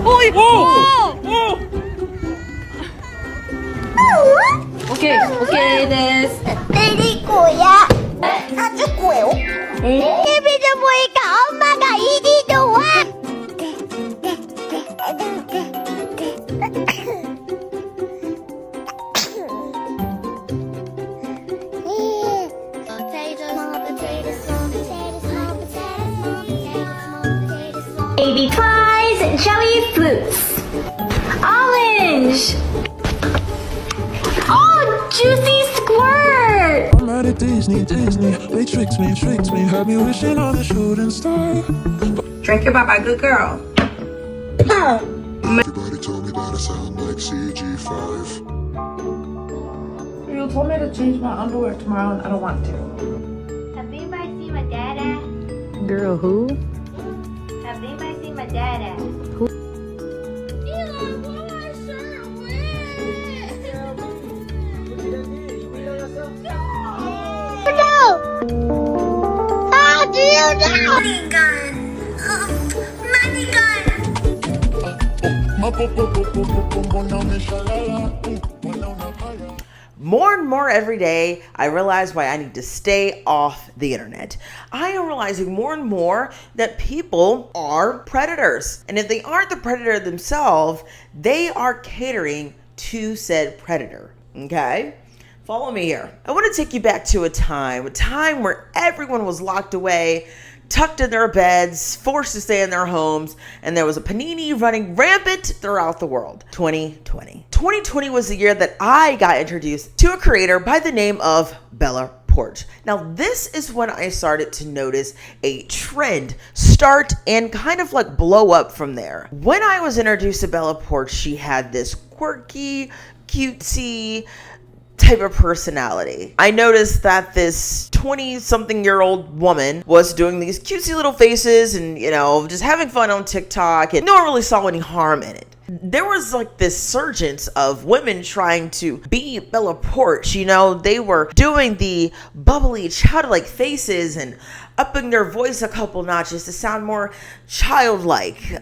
Uy! Oh! 오케이, 오케이です. 데리고야. 아주 고요. TV를 보니까 엄마가 이리 좋아. Baby flies and jelly fruits. Orange. Oh, juicy squirt. I'm mad at Disney, they tricks me, had me wishing on a shooting star. Drink your papa, good girl. Everybody told me that I sound like CG5. You told me to change my underwear tomorrow and I don't want to. Have anybody seen my dada? Girl, who? Have anybody seen my dada? How do you know? Money gun. Money gun. More and more every day, I realize why I need to stay off the internet. I am realizing more and more that people are predators. And if they aren't the predator themselves, they are catering to said predator. Okay? Follow me here. I want to take you back to a time where everyone was locked away, tucked in their beds, forced to stay in their homes, and there was a panini running rampant throughout the world. 2020. 2020 was the year that I got introduced to a creator by the name of Bella Porch. Now, this is when I started to notice a trend start and kind of like blow up from there. When I was introduced to Bella Porch, she had this quirky, cutesy type of personality. I noticed that this 20-something-year-old woman was doing these cutesy little faces and, just having fun on TikTok, and no one really saw any harm in it. There was like this surgence of women trying to be Bella Porch. They were doing the bubbly, childlike faces and upping their voice a couple notches to sound more childlike.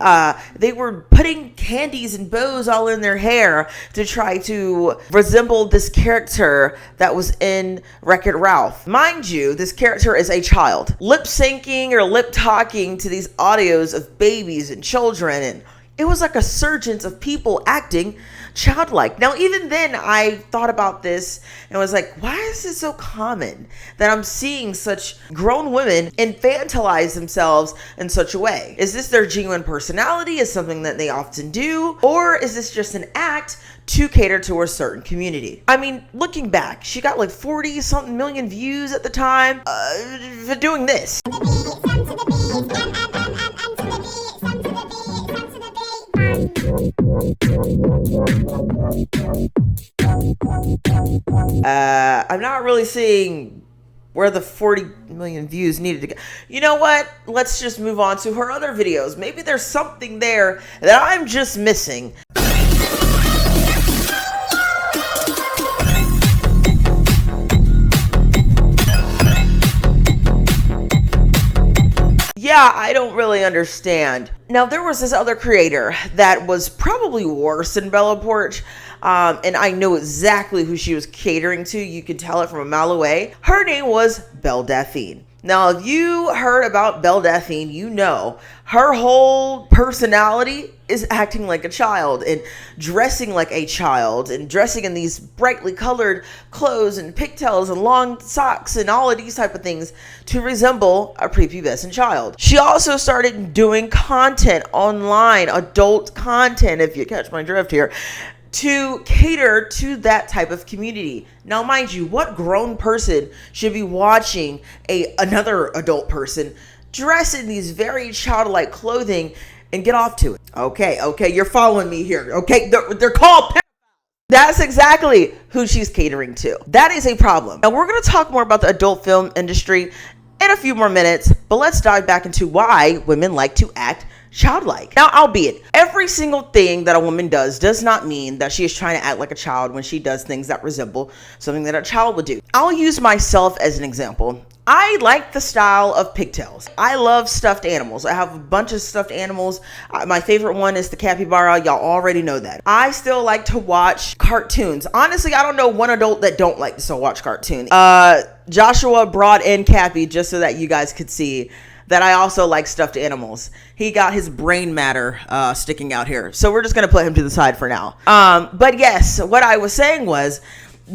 They were putting candies and bows all in their hair to try to resemble this character that was in Wreck-It Ralph. Mind you, this character is a child, lip syncing or lip talking to these audios of babies and children, and it was like a surgence of people acting childlike. Now, even then, I thought about this and was like, why is it so common that I'm seeing such grown women infantilize themselves in such a way? Is this their genuine personality? Is something that they often do? Or is this just an act to cater to a certain community? I mean, looking back, she got like 40-something million views at the time for doing this. I'm not really seeing where the 40 million views needed to go. You know what? Let's just move on to her other videos. Maybe there's something there that I'm just missing. Yeah, I don't really understand. Now, there was this other creator that was probably worse than Bella Porch, and I know exactly who she was catering to. You could tell it from a mile away. Her name was Belle Delphine. Now, if you heard about Belle Delphine, you know her whole personality is acting like a child and dressing like a child and dressing in these brightly colored clothes and pigtails and long socks and all of these type of things to resemble a prepubescent child. She also started doing content online, adult content, if you catch my drift here, to cater to that type of community. Now, mind you, what grown person should be watching another adult person dress in these very childlike clothing and get off to it? Okay, you're following me here. Okay, they're called pedophiles. That's exactly who she's catering to. That is a problem. Now, we're going to talk more about the adult film industry in a few more minutes, but let's dive back into why women like to act childlike. Now, albeit, every single thing that a woman does not mean that she is trying to act like a child when she does things that resemble something that a child would do. I'll use myself as an example. I like the style of pigtails. I love stuffed animals. I have a bunch of stuffed animals. My favorite one is the capybara. Y'all already know that. I still like to watch cartoons. Honestly, I don't know one adult that don't like to still watch cartoons. Joshua brought in Cappy just so that you guys could see that I also like stuffed animals. He got his brain matter sticking out here. So we're just going to put him to the side for now. But yes, what I was saying was,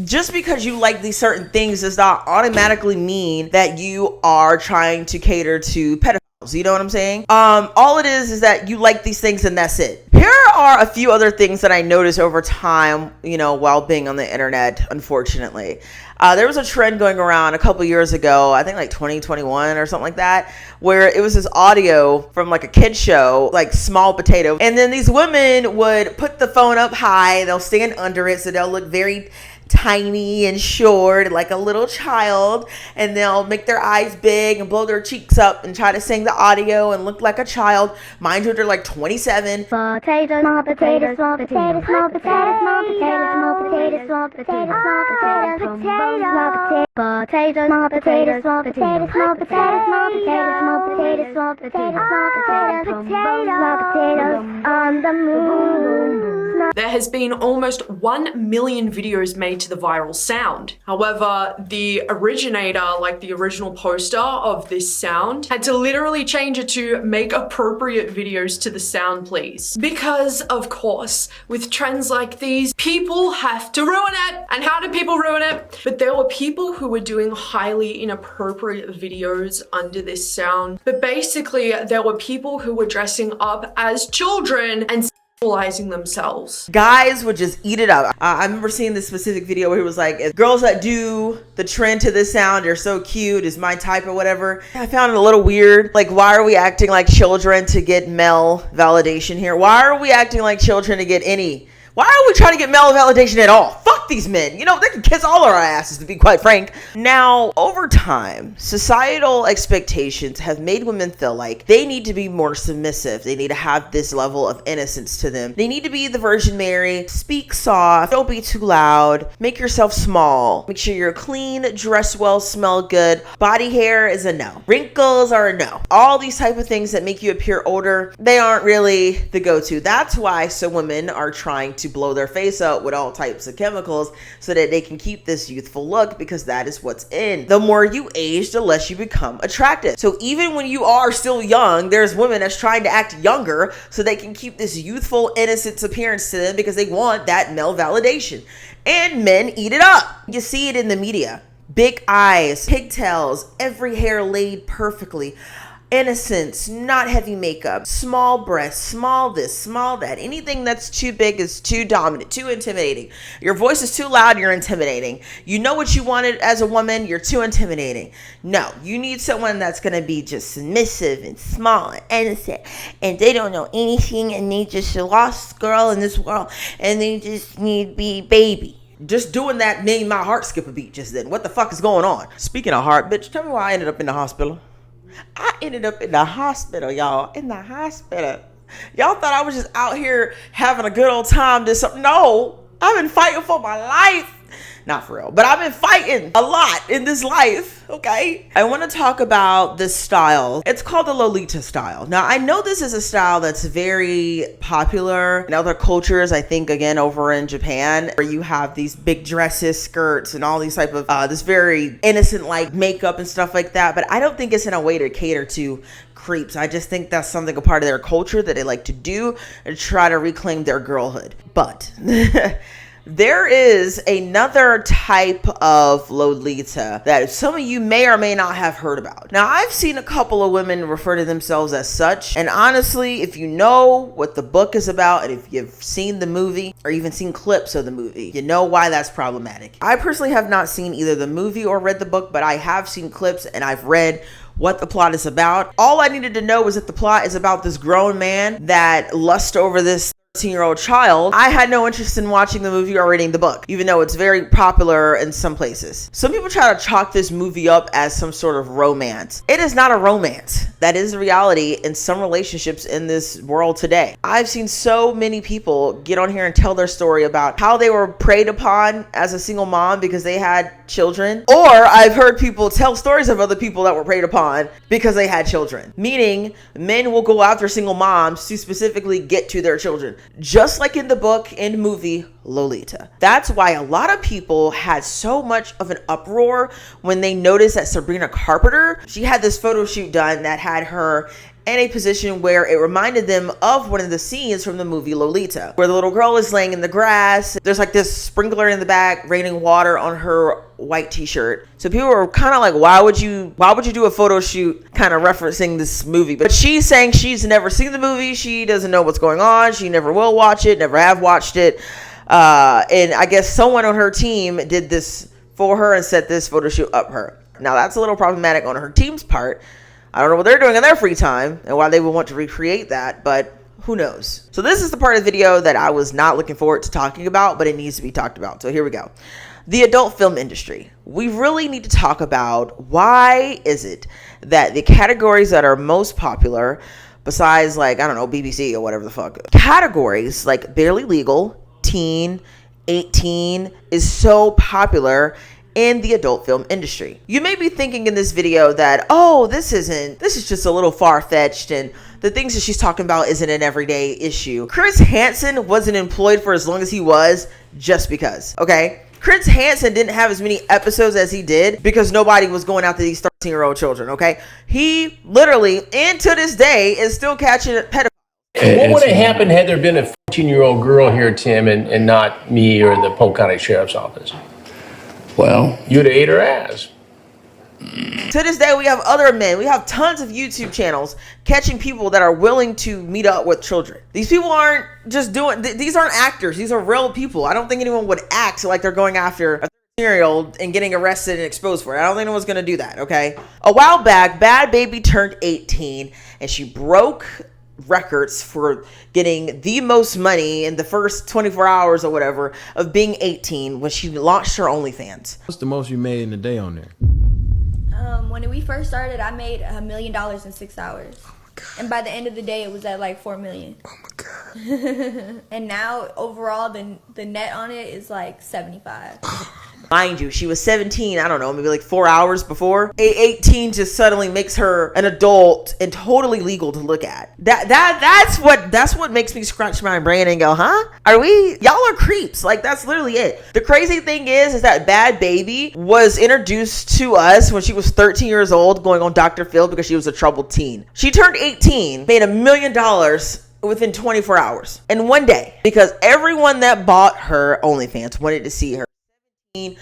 just because you like these certain things does not automatically mean that you are trying to cater to pedophiles. You know what I'm saying? All it is that you like these things and that's it. Here are a few other things that I noticed over time, you know, while being on the internet, unfortunately. There was a trend going around a couple years ago, I think like 2021 or something like that, where it was this audio from like a kid show, like Small Potato. And then these women would put the phone up high, they'll stand under it, so they'll look very tiny and short like a little child, and they'll make their eyes big and blow their cheeks up and try to sing the audio and look like a child. Mind you, they're like 27. Potato, small potato, small potato, small potato, small potato, small potato, small potato, small potato, small potato, potato, small potato, small potato, small potato, small potato, small potato, small potato, small potato, small potatoes on the moon. There has been almost 1 million videos made to the viral sound. However, the originator, like the original poster of this sound, had to literally change it to make appropriate videos to the sound, please. Because, of course, with trends like these, people have to ruin it. And how did people ruin it? But there were people who were doing highly inappropriate videos under this sound. But basically, there were people who were dressing up as children and sexualizing themselves. Guys would just eat it up. I remember seeing this specific video where it was like, girls that do the trend to this sound are so cute, is my type or whatever. I found it a little weird. Like, why are we acting like children to get male validation here? Why are we acting like children to get any? Why are we trying to get male validation at all? Fuck these men. You know, they can kiss all our asses, to be quite frank. Now, over time, societal expectations have made women feel like they need to be more submissive. They need to have this level of innocence to them. They need to be the Virgin Mary, speak soft, don't be too loud, make yourself small, make sure you're clean, dress well, smell good. Body hair is a no. Wrinkles are a no. All these type of things that make you appear older, they aren't really the go-to. That's why some women are trying to blow their face up with all types of chemicals so that they can keep this youthful look, because that is what's in. The more you age, the less you become attractive. So even when you are still young, there's women that's trying to act younger so they can keep this youthful innocence appearance to them because they want that male validation. And men eat it up. You see it in the media. Big eyes, pigtails, every hair laid perfectly. Innocence, not heavy makeup, small breasts, small this, small that. Anything that's too big is too dominant, too intimidating. Your voice is too loud, you're intimidating. You know what you wanted as a woman, you're too intimidating. No, you need someone that's going to be just submissive and small and innocent, and they don't know anything, and they just a lost girl in this world, and they just need to be baby. Just doing that made my heart skip a beat just then. What the fuck is going on? Speaking of heart, bitch, tell me why I ended up in the hospital. I ended up in the hospital, y'all. In the hospital. Y'all thought I was just out here having a good old time. No, I've been fighting for my life. Not for real, but I've been fighting a lot in this life, okay? I want to talk about this style. It's called the Lolita style. Now, I know this is a style that's very popular in other cultures. I think, again, over in Japan, where you have these big dresses, skirts, and all these type of, this very innocent-like makeup and stuff like that. But I don't think it's in a way to cater to creeps. I just think that's something, a part of their culture that they like to do and try to reclaim their girlhood. But there is another type of Lolita that some of you may or may not have heard about. Now, I've seen a couple of women refer to themselves as such. And honestly, if you know what the book is about, and if you've seen the movie or even seen clips of the movie, you know why that's problematic. I personally have not seen either the movie or read the book, but I have seen clips and I've read what the plot is about. All I needed to know was that the plot is about this grown man that lusts over this 13-year-old child, I had no interest in watching the movie or reading the book, even though it's very popular in some places. Some people try to chalk this movie up as some sort of romance. It is not a romance. That is the reality in some relationships in this world today. I've seen so many people get on here and tell their story about how they were preyed upon as a single mom because they had children. Or I've heard people tell stories of other people that were preyed upon because they had children. Meaning, men will go after single moms to specifically get to their children. Just like in the book and movie Lolita. That's why a lot of people had so much of an uproar when they noticed that Sabrina Carpenter, she had this photo shoot done that had her in a position where it reminded them of one of the scenes from the movie Lolita, where the little girl is laying in the grass. There's like this sprinkler in the back raining water on her white t-shirt. So people were kind of like, why would you do a photo shoot kind of referencing this movie? But she's saying she's never seen the movie. She doesn't know what's going on. She never will watch it, never have watched it. And I guess someone on her team did this for her and set this photo shoot up her. Now that's a little problematic on her team's part. I don't know what they're doing in their free time and why they would want to recreate that, but who knows? So this is the part of the video that I was not looking forward to talking about, but it needs to be talked about. So here we go. The adult film industry. We really need to talk about why is it that the categories that are most popular, besides like, I don't know, BBC or whatever the fuck, categories like barely legal, teen, 18 is so popular in the adult film industry. You may be thinking in this video that, oh, this is just a little far-fetched and the things that she's talking about isn't an everyday issue. Chris Hansen wasn't employed for as long as he was just because, okay? Chris Hansen didn't have as many episodes as he did because nobody was going after these 13-year-old children, okay? He literally, and to this day, is still catching pedophiles. What would have happened had there been a 14-year-old girl here, Tim, and not me or the Polk County Sheriff's Office? Well, You'd have ate her ass. To this day, we have other men. We have tons of YouTube channels catching people that are willing to meet up with children. These people aren't just doing, these aren't actors. These are real people. I don't think anyone would act like they're going after a 13-year-old and getting arrested and exposed for it. I don't think anyone's going to do that, okay? A while back, Bad Baby turned 18 and she broke records for getting the most money in the first 24 hours or whatever of being 18 when she launched her OnlyFans. What's the most you made in a day on there? When we first started, I made $1 million in 6 hours. Oh my God. And by the end of the day, it was at like 4 million. Oh my God. And now overall, the net on it is like 75. Mind you, she was 17, I don't know, maybe like 4 hours before. 18 just suddenly makes her an adult and totally legal to look at. That's what makes me scratch my brain and go, huh? Y'all are creeps. Like, that's literally it. The crazy thing is that Bad Baby was introduced to us when she was 13 years old, going on Dr. Phil because she was a troubled teen. She turned 18, made $1 million within 24 hours in one day because everyone that bought her OnlyFans wanted to see her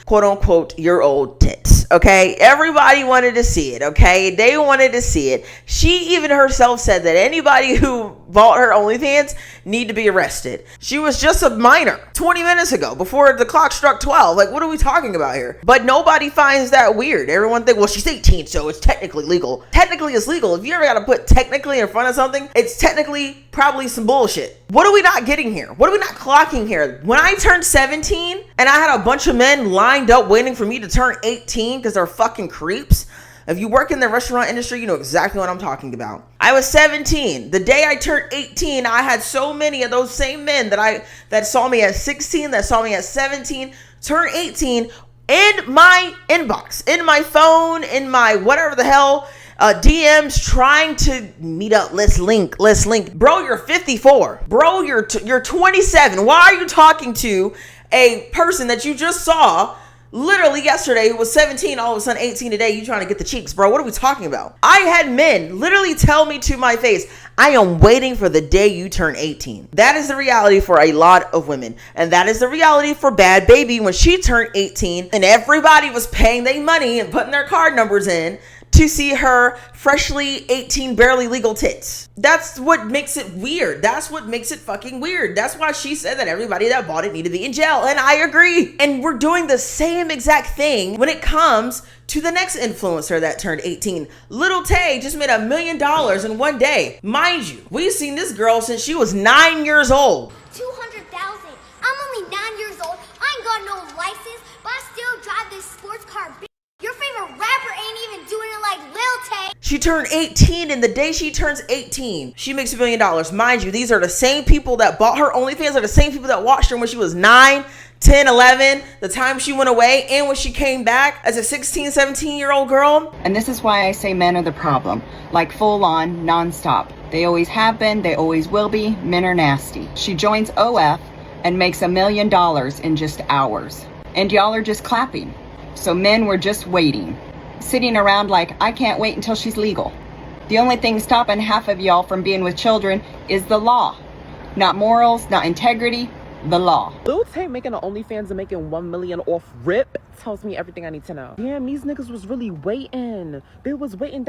quote unquote year old tits. Okay, everybody wanted to see it. Okay, they wanted to see it. She even herself said that anybody who bought her OnlyFans need to be arrested. She was just a minor 20 minutes ago before the clock struck 12. Like, what are we talking about here? But nobody finds that weird. Everyone thinks, well, she's 18, so it's technically legal. Technically, it's legal. If you ever got to put technically in front of something, it's technically probably some bullshit. What are we not getting here? What are we not clocking here? When I turned 17 and I had a bunch of men lined up waiting for me to turn 18 because they're fucking creeps. If you work in the restaurant industry, you know exactly what I'm talking about. I was 17. The day I turned 18, I had so many of those same men that saw me at 16, that saw me at 17, turn 18 in my inbox, in my phone, in my whatever the hell, DMs trying to meet up. Let's link. Bro, you're 54. Bro, you're 27. Why are you talking to a person that you just saw literally yesterday who was 17, all of a sudden 18 today? You trying to get the cheeks, bro? What are we talking about? I had men literally tell me to my face, I am waiting for the day you turn 18. That is the reality for a lot of women. And that is the reality for Bad Baby when she turned 18 and everybody was paying their money and putting their card numbers in to see her freshly 18, barely legal tits. That's what makes it weird. That's what makes it fucking weird. That's why she said that everybody that bought it needed to be in jail. And I agree. And we're doing the same exact thing when it comes to the next influencer that turned 18. Little Tay just made $1 million in one day. Mind you, we've seen this girl since she was 9 years old. 200,000. I'm only 9 years old. I ain't got no license, but I still drive this sports car. Your favorite rapper ain't even doing it like Lil Tay. She turned 18, and the day she turns 18, she makes $1 million. Mind you, these are the same people that bought her OnlyFans, are the same people that watched her when she was 9, 10, 11, the time she went away, and when she came back as a 16, 17-year-old girl. And this is why I say men are the problem. Like full on, non-stop. They always have been, they always will be. Men are nasty. She joins OF and makes $1 million in just hours. And y'all are just clapping. So men were just waiting, sitting around like, I can't wait until she's legal. The only thing stopping half of y'all from being with children is the law. Not morals, not integrity, the law. Lil Tay making an OnlyFans and making $1 million off rip tells me everything I need to know. Damn, these niggas was really waiting. They was waiting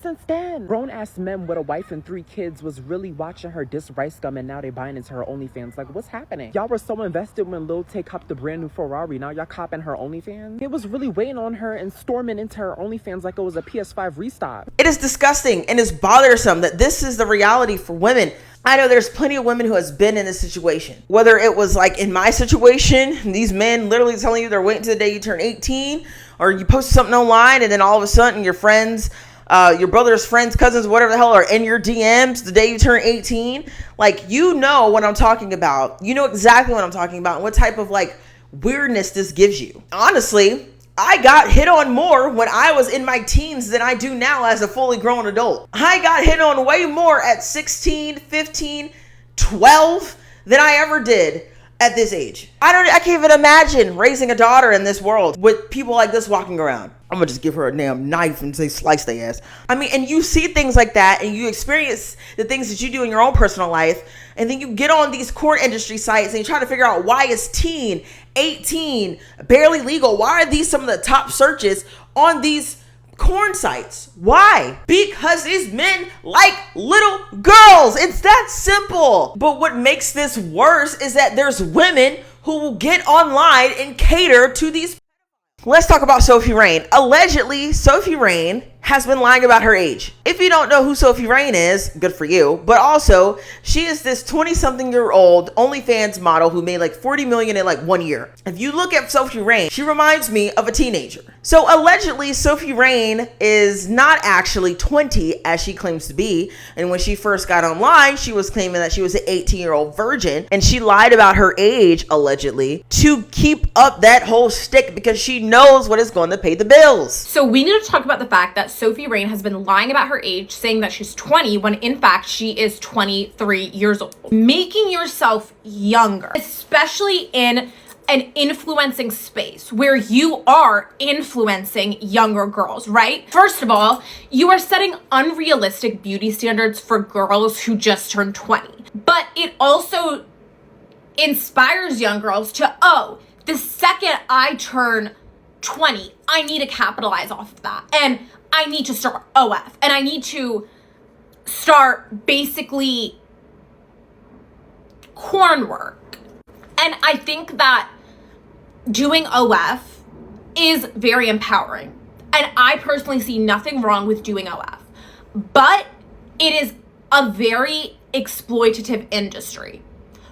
since then. Grown-ass men with a wife and 3 kids was really watching her diss rice gum, and now they buying into her OnlyFans. Like, what's happening? Y'all were so invested when Lil Tay copped the brand new Ferrari. Now y'all copping her OnlyFans? They was really waiting on her and storming into her OnlyFans like it was a PS5 restock. It is disgusting and it's bothersome that this is the reality for women. I know there's plenty of women who has been in this situation. Whether it was like in my situation, these men literally telling you they're waiting to the day you turn 18, or you post something online and then all of a sudden your friends, your brother's friends, cousins, whatever the hell, are in your DMs the day you turn 18. Like, you know what I'm talking about. You know exactly what I'm talking about and what type of like weirdness this gives you. Honestly, I got hit on more when I was in my teens than I do now as a fully grown adult. I got hit on way more at 16, 15, 12 than I ever did at this age. I can't even imagine raising a daughter in this world with people like this walking around. I'm gonna just give her a damn knife and say slice their ass. I mean, and you see things like that and you experience the things that you do in your own personal life, and then you get on these porn industry sites and you try to figure out why is teen, 18, barely legal. Why are these some of the top searches on these porn sites? Why? Because these men like little girls. It's that simple. But what makes this worse is that there's women who will get online and cater to these. Let's talk about Sophie Rain. Allegedly, Sophie Rain has been lying about her age. If you don't know who Sophie Rain is, good for you. But also, she is this 20-something-year-old OnlyFans model who made like $40 million in like 1 year. If you look at Sophie Rain, she reminds me of a teenager. So allegedly, Sophie Rain is not actually 20 as she claims to be. And when she first got online, she was claiming that she was an 18-year-old virgin. And she lied about her age, allegedly, to keep up that whole stick because she knows what is going to pay the bills. So we need to talk about the fact that Sophie Rain has been lying about her age, saying that she's 20 when in fact she is 23 years old. Making yourself younger, especially in an influencing space where you are influencing younger girls, right? First of all, you are setting unrealistic beauty standards for girls who just turned 20. But it also inspires young girls to, oh, the second I turn 20, I need to capitalize off of that. And I need to start OF. And I need to start basically corn work. And I think that doing OF is very empowering. And I personally see nothing wrong with doing OF. But it is a very exploitative industry,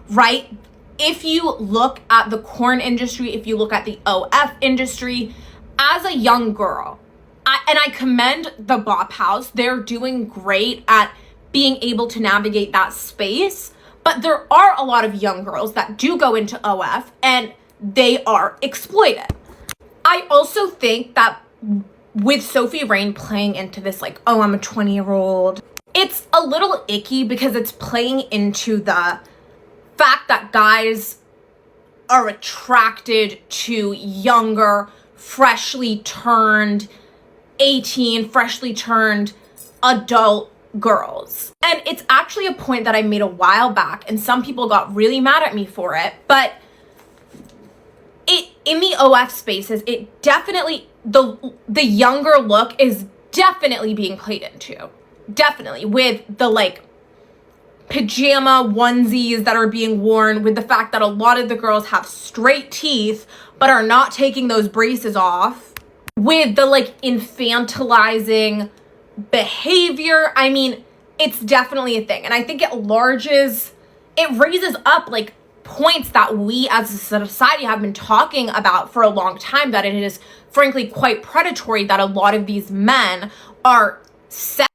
right? If you look at the corn industry, if you look at the OF industry, as a young girl, I commend the Bop House. They're doing great at being able to navigate that space. But there are a lot of young girls that do go into OF and they are exploited. I also think that with Sophie Rain playing into this, like, oh, I'm a 20-year-old, it's a little icky because it's playing into the fact that guys are attracted to younger, freshly turned 18, freshly turned adult girls. And it's actually a point that I made a while back and some people got really mad at me for it, but in the OF spaces, it definitely, the younger look is definitely being played into. Definitely. With the like pajama onesies that are being worn, with the fact that a lot of the girls have straight teeth but are not taking those braces off, with the like infantilizing behavior. I mean, it's definitely a thing. And I think it raises up like points that we as a society have been talking about for a long time, that it is frankly quite predatory that a lot of these men are set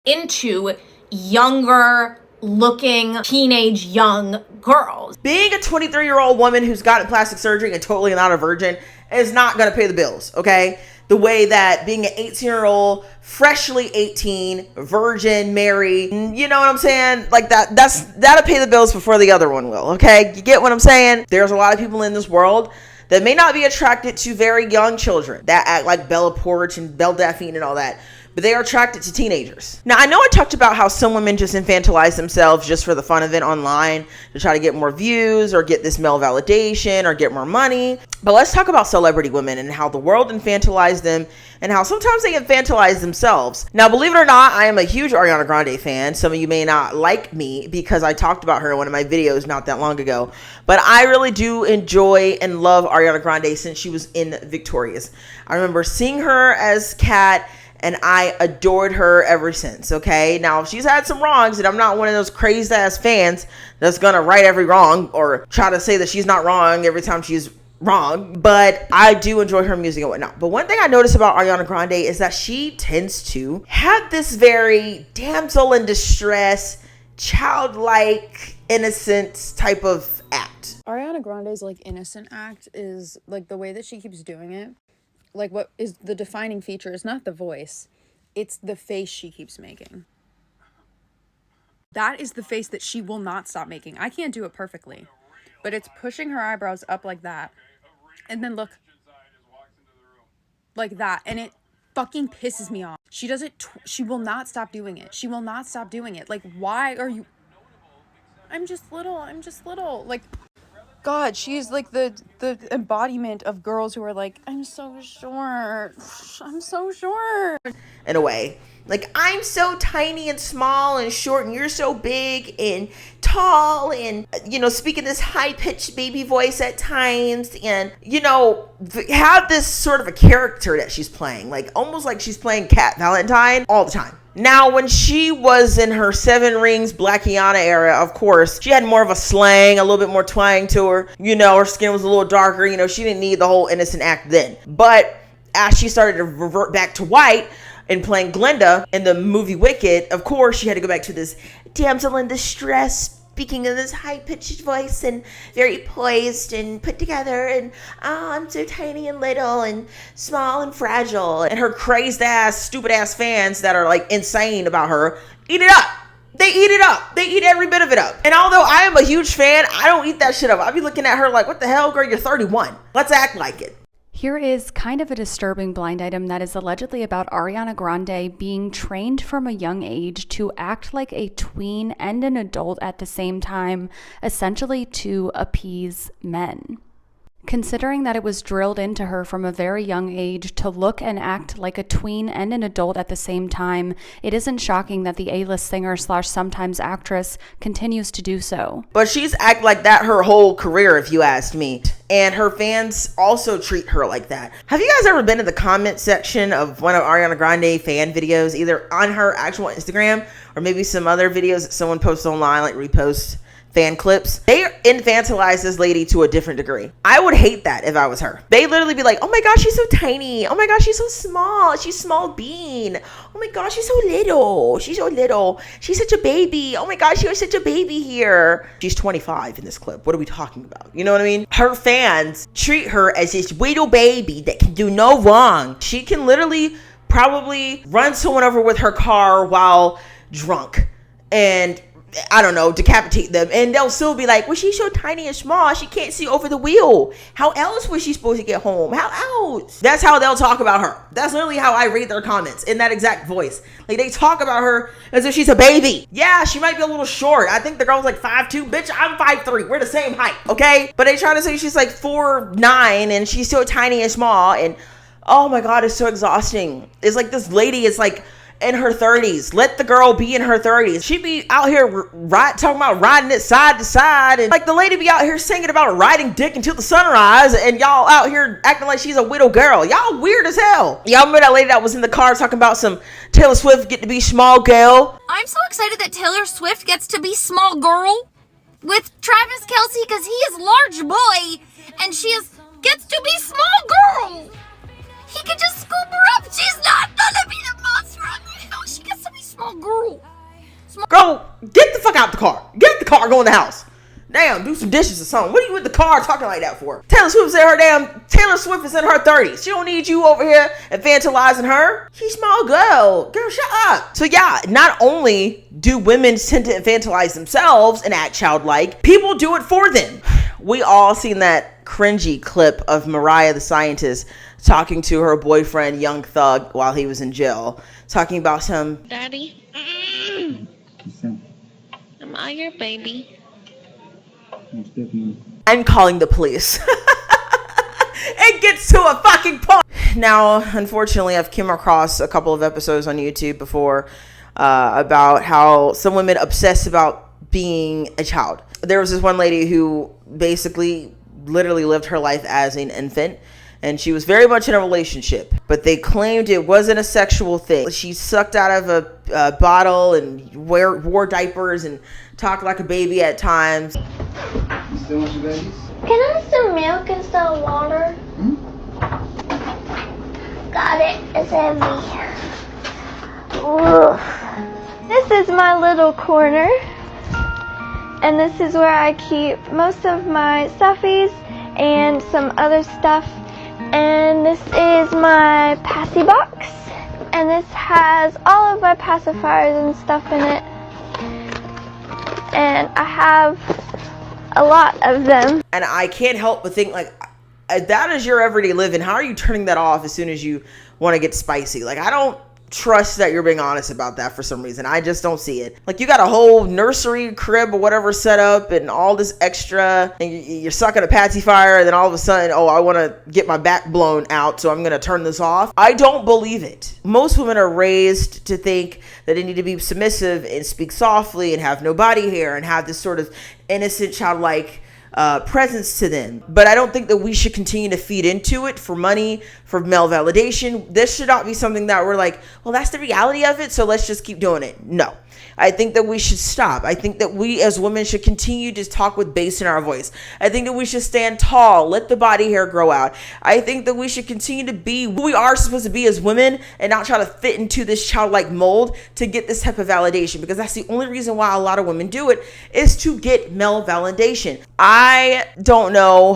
into younger looking teenage young girls. Being a 23-year-old woman who's gotten plastic surgery and totally not a virgin is not going to pay the bills, okay? The way that being an 18-year-old, freshly 18, virgin, married, you know what I'm saying? Like that'll pay the bills before the other one will, okay? You get what I'm saying? There's a lot of people in this world that may not be attracted to very young children that act like Bella Poarch and Belle Delphine and all that, but they are attracted to teenagers. Now, I know I talked about how some women just infantilize themselves just for the fun of it online to try to get more views or get this male validation or get more money. But let's talk about celebrity women and how the world infantilized them and how sometimes they infantilize themselves. Now, believe it or not, I am a huge Ariana Grande fan. Some of you may not like me because I talked about her in one of my videos not that long ago. But I really do enjoy and love Ariana Grande since she was in Victorious. I remember seeing her as Kat, and I adored her ever since, okay? Now, she's had some wrongs, and I'm not one of those crazed-ass fans that's gonna right every wrong or try to say that she's not wrong every time she's wrong, but I do enjoy her music and whatnot. But one thing I noticed about Ariana Grande is that she tends to have this very damsel in distress, childlike, innocent type of act. Ariana Grande's like innocent act is like the way that she keeps doing it. Like, what is the defining feature is not the voice, it's the face she keeps making. That is the face that she will not stop making. I can't do it perfectly, but it's pushing her eyebrows up like that, and then look like that, and it fucking pisses me off. She does it, she will not stop doing it. She will not stop doing it. Like, why are you, I'm just little, like, God, she's like the embodiment of girls who are like, I'm so short. In a way. Like, I'm so tiny and small and short and you're so big and tall and, you know, speaking this high-pitched baby voice at times and, you know, have this sort of a character that she's playing. Like, almost like she's playing Kat Valentine all the time. Now, when she was in her Seven Rings Blackiana era, of course, she had more of a slang, a little bit more twang to her. You know, her skin was a little darker. You know, she didn't need the whole innocent act then. But as she started to revert back to white and playing Glinda in the movie Wicked, of course, she had to go back to this damsel in distress, speaking in this high-pitched voice and very poised and put together and I'm so tiny and little and small and fragile. And her crazed-ass, stupid-ass fans that are like insane about her eat it up. They eat it up. They eat every bit of it up. And although I am a huge fan, I don't eat that shit up. I be looking at her like, what the hell, girl? You're 31. Let's act like it. Here is kind of a disturbing blind item that is allegedly about Ariana Grande being trained from a young age to act like a tween and an adult at the same time, essentially to appease men. Considering that it was drilled into her from a very young age to look and act like a tween and an adult at the same time, it isn't shocking that the A-list singer / sometimes actress continues to do so. But she's act like that her whole career, if you asked me. And her fans also treat her like that. Have you guys ever been in the comment section of one of Ariana Grande fan videos, either on her actual Instagram or maybe some other videos that someone posts online, like reposts fan clips? They infantilize this lady to a different degree. I would hate that if I was her. They literally be like, oh my gosh, she's so tiny. Oh my gosh, she's so small. She's small bean. Oh my gosh, she's so little. She's so little. She's such a baby. Oh my gosh, you're such a baby here. She's 25 in this clip. What are we talking about? You know what I mean? Her fans treat her as this little baby that can do no wrong. She can literally probably run someone over with her car while drunk and I don't know, decapitate them. And they'll still be like, well, she's so tiny and small, she can't see over the wheel. How else was she supposed to get home? How else? That's how they'll talk about her. That's literally how I read their comments, in that exact voice. Like, they talk about her as if she's a baby. Yeah, she might be a little short. I think the girl's like 5'2". Bitch, I'm 5'3". We're the same height, okay? But they try to say she's like 4'9", and she's so tiny and small. And oh my God, it's so exhausting. It's like this lady is like in her 30s. Let the girl be in her 30s. She be out here talking about riding it side to side, and like the lady be out here singing about riding dick until the sunrise, and y'all out here acting like she's a widow girl. Y'all weird as hell. Y'all remember that lady that was in the car talking about some Taylor Swift get to be small girl? I'm so excited that Taylor Swift gets to be small girl with Travis Kelce because he is large boy and gets to be small girl. He can just scoop her up. She's not gonna be the monster on the house. She gets to be small girl. Girl, get the fuck out the car. Get the car, go in the house. Damn, do some dishes or something. What are you in the car talking like that for? Taylor Swift said Taylor Swift is in her 30s. She don't need you over here infantilizing her. She's small girl. Girl, shut up. So yeah, not only do women tend to infantilize themselves and act childlike, people do it for them. We all seen that cringy clip of Mariah the Scientist talking to her boyfriend, Young Thug, while he was in jail, talking about him. Daddy, am I your baby? And calling the police. It gets to a fucking point. Now, unfortunately, I've come across a couple of episodes on YouTube before about how some women obsess about being a child. There was this one lady who basically literally lived her life as an infant, and she was very much in a relationship, but they claimed it wasn't a sexual thing. She sucked out of a bottle and wore diapers and talked like a baby at times. You still want your babies? Can I have some milk instead of water? Got it. It's heavy. Ooh. This is my little corner, and this is where I keep most of my stuffies and some other stuff. And this is my passy box, and this has all of my pacifiers and stuff in it, and I have a lot of them. And I can't help but think, like, that is your everyday living. How are you turning that off as soon as you want to get spicy? Like, I don't trust that you're being honest about that for some reason. I just don't see it. Like, you got a whole nursery crib or whatever set up and all this extra, and you're sucking a pacifier, and then all of a sudden, oh, I want to get my back blown out, so I'm going to turn this off. I don't believe it. Most women are raised to think that they need to be submissive and speak softly and have no body hair and have this sort of innocent, childlike presence to them. But I don't think that we should continue to feed into it for money, for male validation. This should not be something that we're like, well, that's the reality of it, so let's just keep doing it. No. I think that we should stop. I think that we as women should continue to talk with bass in our voice. I think that we should stand tall, let the body hair grow out. I think that we should continue to be who we are supposed to be as women and not try to fit into this childlike mold to get this type of validation, because that's the only reason why a lot of women do it, is to get male validation. I don't know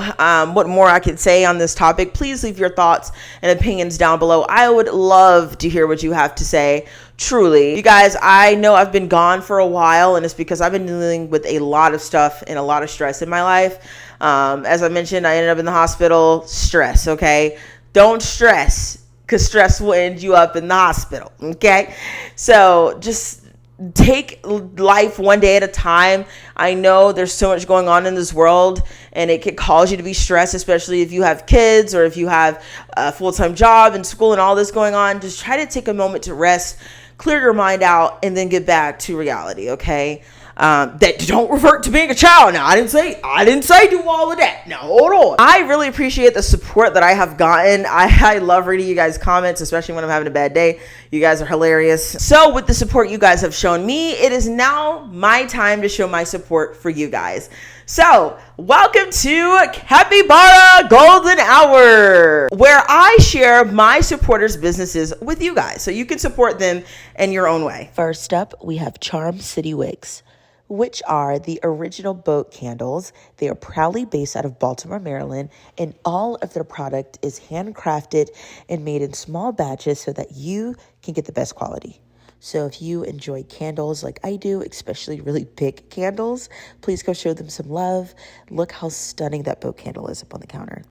what more I could say on this topic. Please leave your thoughts and opinions down below. I would love to hear what you have to say. Truly. You guys, I know I've been gone for a while, and it's because I've been dealing with a lot of stuff and a lot of stress in my life. As I mentioned, I ended up in the hospital. Stress, okay? Don't stress, because stress will end you up in the hospital, okay? So just take life one day at a time. I know there's so much going on in this world, and it could cause you to be stressed, especially if you have kids or if you have a full-time job and school and all this going on. Just try to take a moment to rest, clear your mind out, and then get back to reality, okay? That don't revert to being a child. Now, I didn't say do all of that. Now, hold on. I really appreciate the support that I have gotten. I love reading you guys' comments, especially when I'm having a bad day. You guys are hilarious. So with the support you guys have shown me, it is now my time to show my support for you guys. So welcome to Capybara Golden Hour, where I share my supporters' businesses with you guys so you can support them in your own way. First up, we have Charm City Wicks, which are the original boat candles. They are proudly based out of Baltimore, Maryland, and all of their product is handcrafted and made in small batches so that you can get the best quality. So if you enjoy candles like I do, especially really big candles, please go show them some love. Look how stunning that boat candle is up on the counter.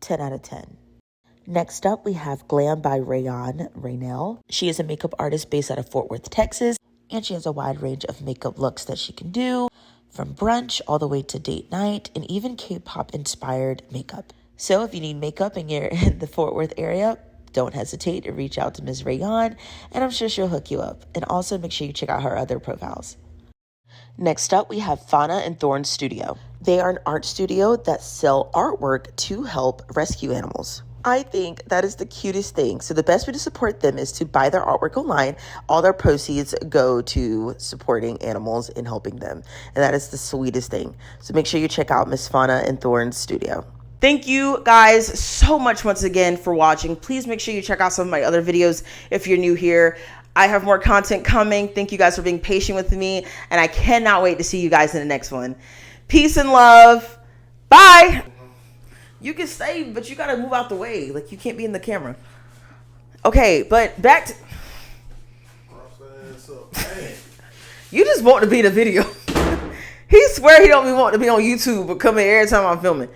10 out of 10. Next up, we have Glam by Raynell. She is a makeup artist based out of Fort Worth, Texas, and she has a wide range of makeup looks that she can do, from brunch all the way to date night, and even K-pop inspired makeup. So if you need makeup and you're in the Fort Worth area, don't hesitate to reach out to Ms. Rayon, and I'm sure she'll hook you up. And also make sure you check out her other profiles. Next up, we have Fauna and Thorn Studio. They are an art studio that sell artwork to help rescue animals. I think that is the cutest thing. So the best way to support them is to buy their artwork online. All their proceeds go to supporting animals and helping them. And that is the sweetest thing. So make sure you check out Miss Fauna and Thorn Studio. Thank you guys so much once again for watching. Please make sure you check out some of my other videos if you're new here. I have more content coming. Thank you guys for being patient with me. And I cannot wait to see you guys in the next one. Peace and love. Bye. You can stay, but you gotta move out the way. Like, you can't be in the camera. Okay, but back to... You just want to be in the video. He swear he don't be wanting to be on YouTube, but come here every time I'm filming.